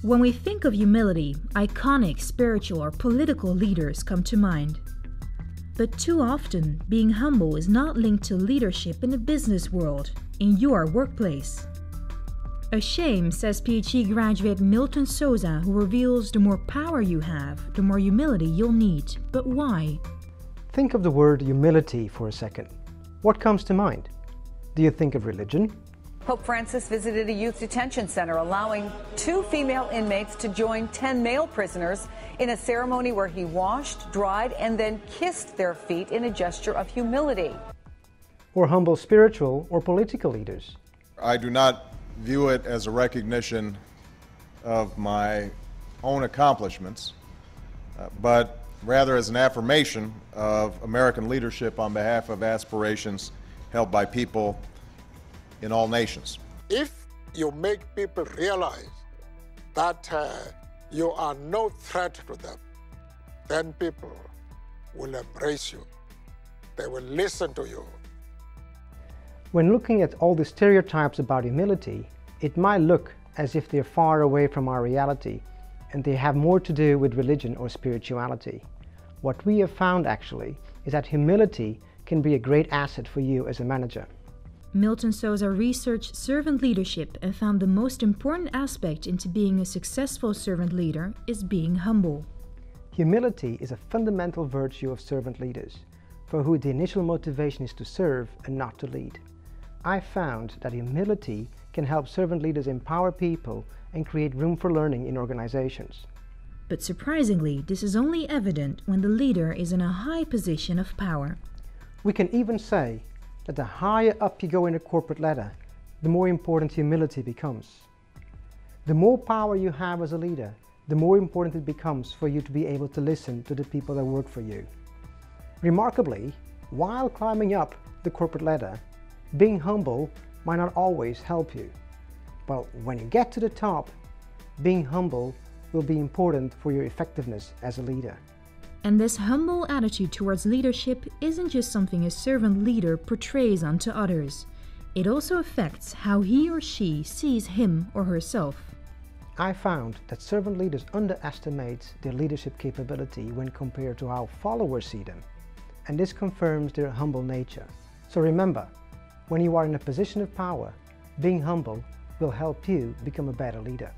When we think of humility, iconic spiritual or political leaders come to mind. But too often, being humble is not linked to leadership in the business world, in your workplace. A shame, says PhD graduate Milton Sousa, who reveals the more power you have, the more humility you'll need. But why? Think of the word humility for a second. What comes to mind? Do you think of religion? Pope Francis visited a youth detention center, allowing 2 female inmates to join 10 male prisoners in a ceremony where he washed, dried, and then kissed their feet in a gesture of humility. Or humble spiritual or political leaders? I do not view it as a recognition of my own accomplishments, but rather as an affirmation of American leadership on behalf of aspirations held by people in all nations. If you make people realize that you are no threat to them, then people will embrace you. They will listen to you. When looking at all the stereotypes about humility, it might look as if they're far away from our reality and they have more to do with religion or spirituality. What we have found actually is that humility can be a great asset for you as a manager. Milton Sousa researched servant leadership and found the most important aspect into being a successful servant leader is being humble. Humility is a fundamental virtue of servant leaders, for who the initial motivation is to serve and not to lead. I found that humility can help servant leaders empower people and create room for learning in organizations. But surprisingly, this is only evident when the leader is in a high position of power. We can even say that the higher up you go in the corporate ladder, the more important humility becomes. The more power you have as a leader, the more important it becomes for you to be able to listen to the people that work for you. Remarkably, while climbing up the corporate ladder, being humble might not always help you. But when you get to the top, being humble will be important for your effectiveness as a leader. And this humble attitude towards leadership isn't just something a servant leader portrays onto others. It also affects how he or she sees him or herself. I found that servant leaders underestimate their leadership capability when compared to how followers see them. And this confirms their humble nature. So remember, when you are in a position of power, being humble will help you become a better leader.